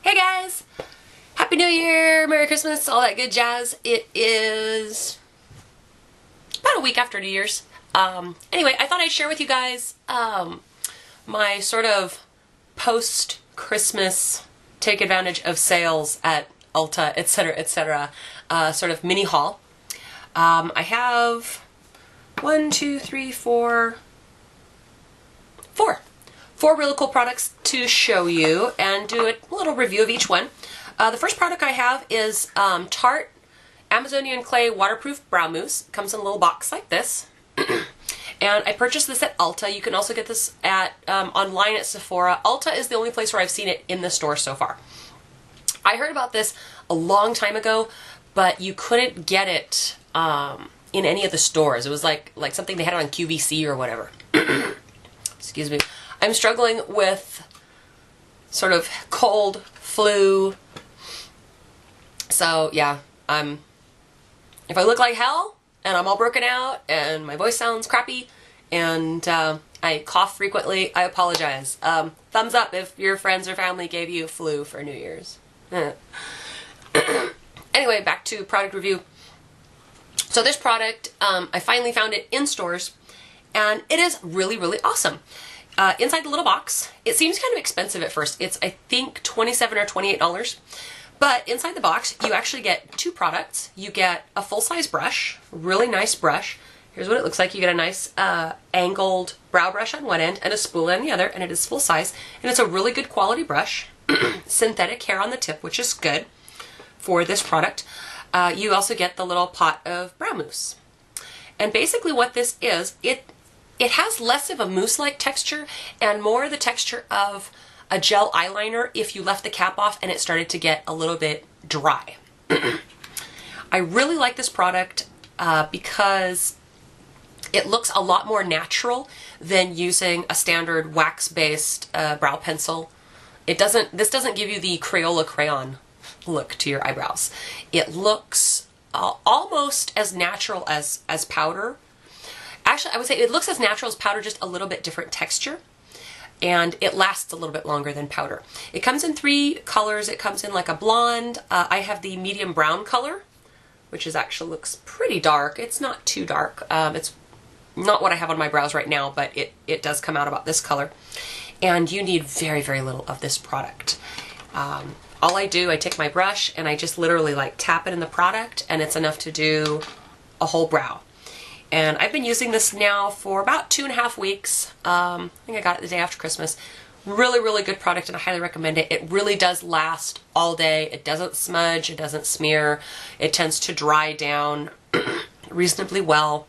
Hey guys! Happy New Year! Merry Christmas! All that good jazz. It is about a week after New Year's. Anyway, I thought I'd share with you guys my sort of post-Christmas take advantage of sales at Ulta, etc., sort of mini haul. I have four really cool products to show you and do a little review of each one. The first product I have is Tarte Amazonian Clay Waterproof Brow Mousse. It comes in a little box like this. And I purchased this at Ulta. You can also get this at online at Sephora. Ulta is the only place where I've seen it in the store so far. I heard about this a long time ago, but you couldn't get it in any of the stores. It was like something they had on QVC or whatever. Excuse me. I'm struggling with sort of cold, flu. So yeah, if I look like hell and I'm all broken out and my voice sounds crappy and I cough frequently, I apologize. Thumbs up if your friends or family gave you flu for New Year's. Anyway, back to product review. So this product, I finally found it in stores and it is really, really awesome. Inside the little box, it seems kind of expensive at first. It's, I think, $27 or $28. But inside the box, you actually get two products. You get a full-size brush, really nice brush. Here's what it looks like. You get a nice angled brow brush on one end and a spool on the other, and it is full size. And it's a really good quality brush. Synthetic hair on the tip, which is good for this product. You also get the little pot of brow mousse. And basically what this is, it has less of a mousse-like texture and more the texture of a gel eyeliner if you left the cap off and it started to get a little bit dry. I really like this product because it looks a lot more natural than using a standard wax-based brow pencil. This doesn't give you the Crayola crayon look to your eyebrows. It looks almost as natural as powder. Actually, I would say it looks as natural as powder, just a little bit different texture. And it lasts a little bit longer than powder. It comes in three colors. It comes in like a blonde. I have the medium brown color, which actually looks pretty dark. It's not too dark. It's not what I have on my brows right now, but it does come out about this color. And you need very, very little of this product. All I do, I take my brush and I just literally like tap it in the product and it's enough to do a whole brow. And I've been using this now for about 2.5 weeks. I think I got it the day after Christmas. Really, really good product and I highly recommend it. It really does last all day. It doesn't smudge, it doesn't smear. It tends to dry down reasonably well.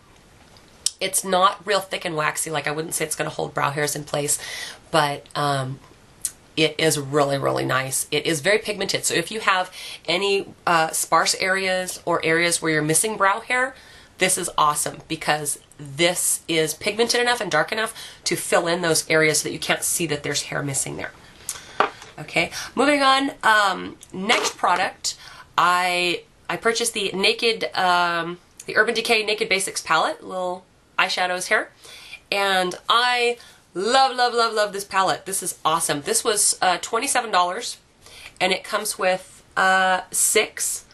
It's not real thick and waxy, like I wouldn't say it's going to hold brow hairs in place, but it is really, really nice. It is very pigmented, so if you have any sparse areas or areas where you're missing brow hair, this is awesome because this is pigmented enough and dark enough to fill in those areas so that you can't see that there's hair missing there. Okay, moving on. Next product, I purchased the the Urban Decay Naked Basics palette, little eyeshadows here, and I love, love, love, love this palette. This is awesome. This was $27, and it comes with 6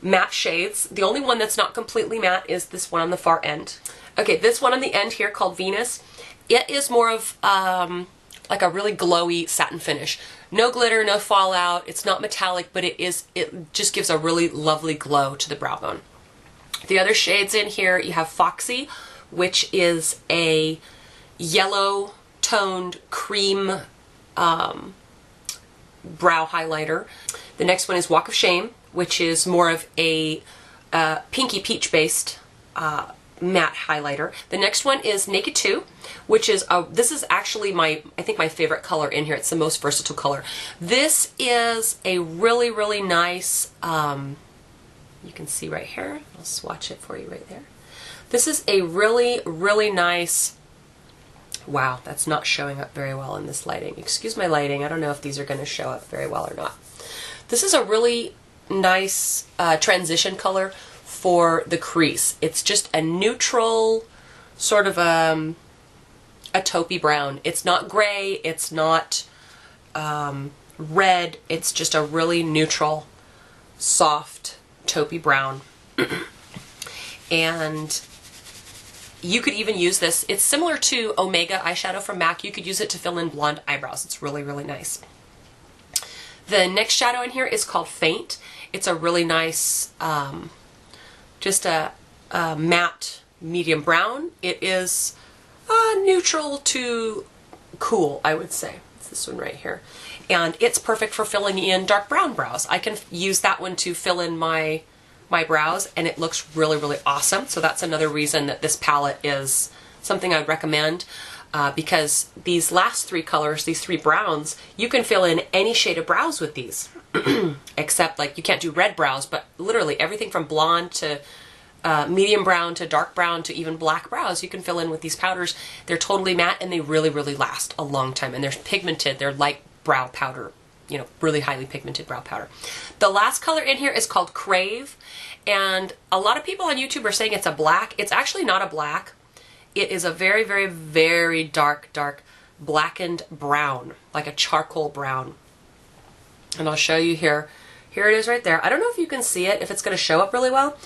matte shades. The only one that's not completely matte is this one on the far end. Okay, this one on the end here called Venus, it is more of like a really glowy satin finish. No glitter, no fallout, it's not metallic, but it just gives a really lovely glow to the brow bone. The other shades in here, you have Foxy, which is a yellow toned cream brow highlighter. The next one is Walk of Shame, which is more of a pinky peach based matte highlighter. The next one is Naked 2, which is this is actually I think my favorite color in here. It's the most versatile color. This is a really, really nice, you can see right here, I'll swatch it for you right there. This is a really, really nice, wow, that's not showing up very well in this lighting. Excuse my lighting, I don't know if these are going to show up very well or not. This is a really nice transition color for the crease. It's just a neutral sort of a taupey brown. It's not gray, it's not red. It's just a really neutral, soft, taupey brown. And you could even use this. It's similar to Omega eyeshadow from MAC. You could use it to fill in blonde eyebrows. It's really, really nice. The next shadow in here is called Faint. It's a really nice, just a matte medium brown. It is neutral to cool, I would say. It's this one right here. And it's perfect for filling in dark brown brows. I can use that one to fill in my brows, and it looks really, really awesome. So that's another reason that this palette is something I'd recommend, because these last three colors, these three browns, you can fill in any shade of brows with these. Except, like, you can't do red brows, but literally everything from blonde to medium brown to dark brown to even black brows you can fill in with these powders. They're totally matte, and they really, really last a long time. And they're pigmented. They're light brow powder, you know, really highly pigmented brow powder. The last color in here is called Crave, and a lot of people on YouTube are saying it's a black. It's actually not a black. It is a very, very, very dark, dark blackened brown, like a charcoal brown. And I'll show you here. Here it is right there. I don't know if you can see it, if it's going to show up really well,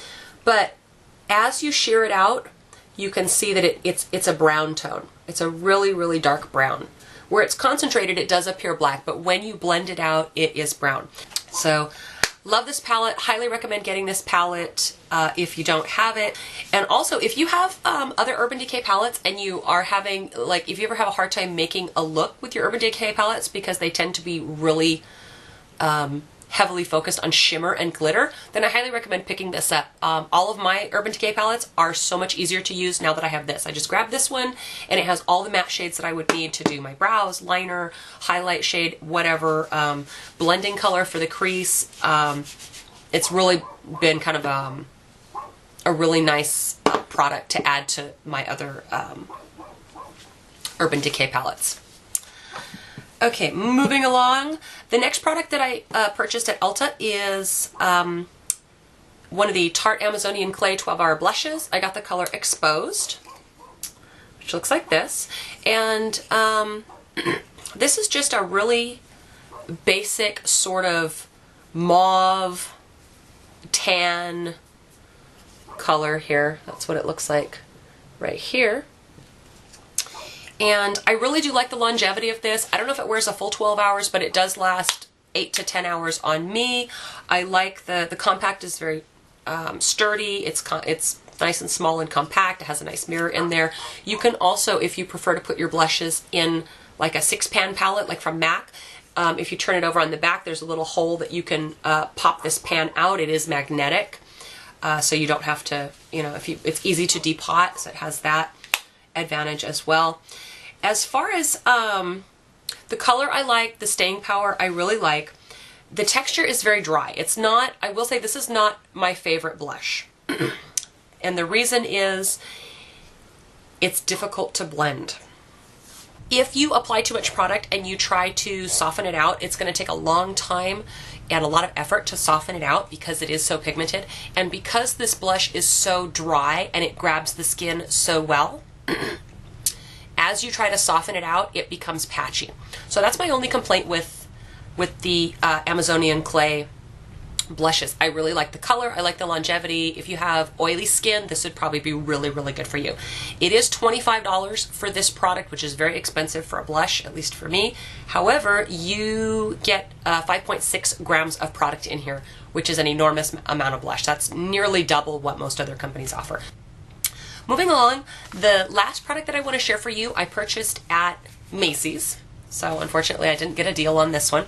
but as you shear it out, you can see that it's a brown tone. It's a really, really dark brown. Where it's concentrated, it does appear black, but when you blend it out, it is brown. So, love this palette. Highly recommend getting this palette if you don't have it. And also, if you have other Urban Decay palettes and you are having, like, if you ever have a hard time making a look with your Urban Decay palettes because they tend to be really heavily focused on shimmer and glitter, then I highly recommend picking this up. All of my Urban Decay palettes are so much easier to use now that I have this. I just grab this one, and it has all the matte shades that I would need to do my brows, liner, highlight shade, whatever, blending color for the crease. It's really been kind of a really nice product to add to my other Urban Decay palettes. Okay, moving along. The next product that I purchased at Ulta is one of the Tarte Amazonian Clay 12-Hour Blushes. I got the color Exposed, which looks like this. And this is just a really basic sort of mauve, tan color here. That's what it looks like right here. And I really do like the longevity of this. I don't know if it wears a full 12 hours, but it does last 8 to 10 hours on me. I like the compact is very sturdy. It's nice and small and compact. It has a nice mirror in there. You can also, if you prefer to put your blushes in like a 6-pan palette, like from MAC, if you turn it over on the back, there's a little hole that you can pop this pan out. It is magnetic, so you don't have to, you know, it's easy to depot, so it has that advantage as well. As far as the color I like, the staying power I really like. The texture is very dry. It's not, I will say this is not my favorite blush. And the reason is it's difficult to blend. If you apply too much product and you try to soften it out, it's going to take a long time and a lot of effort to soften it out because it is so pigmented. And because this blush is so dry and it grabs the skin so well, as you try to soften it out, it becomes patchy. So that's my only complaint with the Amazonian Clay blushes. I really like the color. I like the longevity. If you have oily skin, this would probably be really, really good for you. It is $25 for this product, which is very expensive for a blush, at least for me. However, you get 5.6 grams of product in here, which is an enormous amount of blush. That's nearly double what most other companies offer. Moving along, the last product that I want to share for you, I purchased at Macy's. So unfortunately, I didn't get a deal on this one.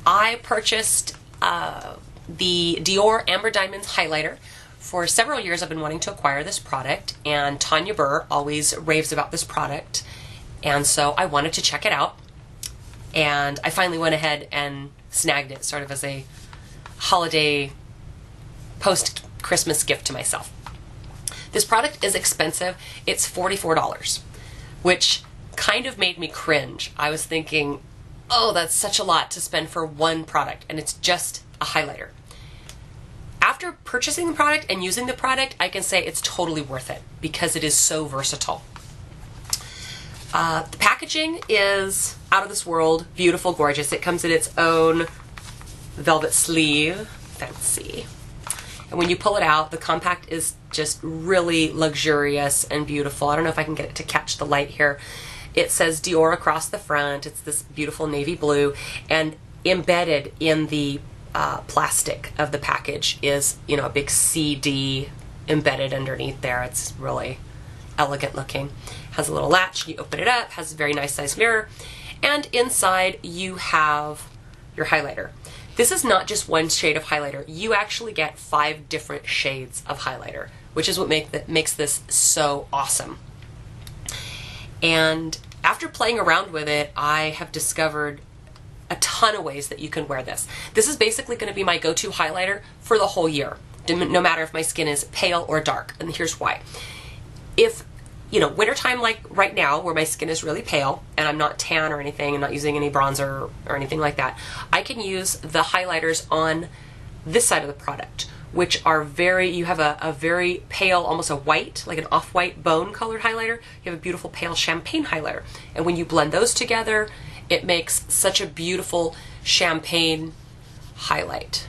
I purchased the Dior Amber Diamonds highlighter. For several years, I've been wanting to acquire this product, and Tanya Burr always raves about this product, and so I wanted to check it out. And I finally went ahead and snagged it, sort of as a holiday post-Christmas gift to myself. This product is expensive. It's $44, which kind of made me cringe. I was thinking, oh, that's such a lot to spend for one product, and it's just a highlighter. After purchasing the product and using the product, I can say it's totally worth it because it is so versatile. The packaging is out of this world, beautiful, gorgeous. It comes in its own velvet sleeve, fancy. And when you pull it out, the compact is just really luxurious and beautiful. I don't know if I can get it to catch the light here. It says Dior across the front. It's this beautiful navy blue, and embedded in the plastic of the package is, you know, a big CD embedded underneath there. It's really elegant looking. Has a little latch. You open it up. Has a very nice sized mirror, and inside you have your highlighter. This is not just one shade of highlighter. You actually get 5 different shades of highlighter, which is what makes this so awesome. And after playing around with it, I have discovered a ton of ways that you can wear this. This is basically going to be my go-to highlighter for the whole year, no matter if my skin is pale or dark. And here's why. If, you know, wintertime like right now, where my skin is really pale and I'm not tan or anything, I'm not using any bronzer or anything like that, I can use the highlighters on this side of the product, which are you have a very pale, almost a white, like an off-white bone colored highlighter. You have a beautiful pale champagne highlighter. And when you blend those together, it makes such a beautiful champagne highlight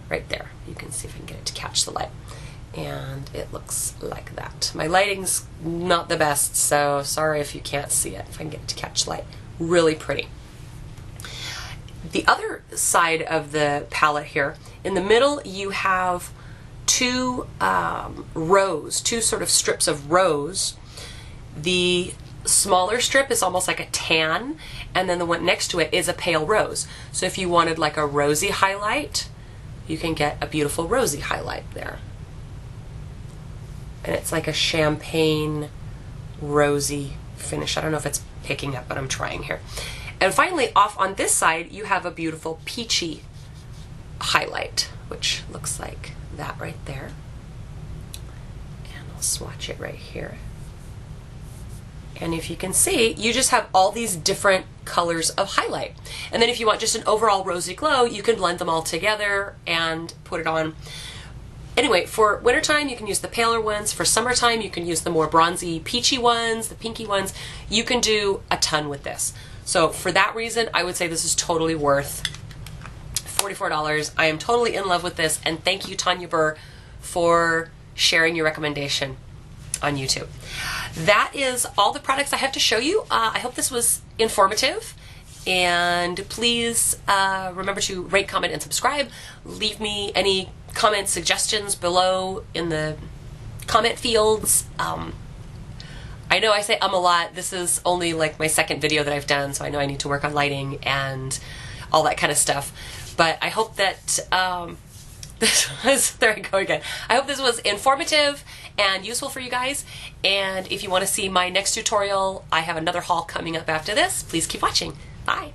right there. You can see if I can get it to catch the light. And it looks like that. My lighting's not the best, so sorry if you can't see it, if I can get it to catch light. Really pretty. The other side of the palette here, in the middle you have 2 rows, 2 sort of strips of rose. The smaller strip is almost like a tan, and then the one next to it is a pale rose. So if you wanted like a rosy highlight, you can get a beautiful rosy highlight there. And it's like a champagne rosy finish. I don't know if it's picking up, but I'm trying here. And finally, off on this side, you have a beautiful peachy highlight, which looks like that right there. And I'll swatch it right here. And if you can see, you just have all these different colors of highlight. And then if you want just an overall rosy glow, you can blend them all together and put it on. Anyway, for wintertime, you can use the paler ones. For summertime, you can use the more bronzy, peachy ones, the pinky ones. You can do a ton with this. So for that reason, I would say this is totally worth $44. I am totally in love with this, and thank you, Tanya Burr, for sharing your recommendation on YouTube. That is all the products I have to show you. I hope this was informative, and please remember to rate, comment, and subscribe. Leave me any comments, suggestions below in the comment fields. I know I say a lot. This is only like my 2nd video that I've done, so I know I need to work on lighting and all that kind of stuff. But I hope that this was, there I go again. I hope this was informative and useful for you guys. And if you want to see my next tutorial, I have another haul coming up after this. Please keep watching. Bye.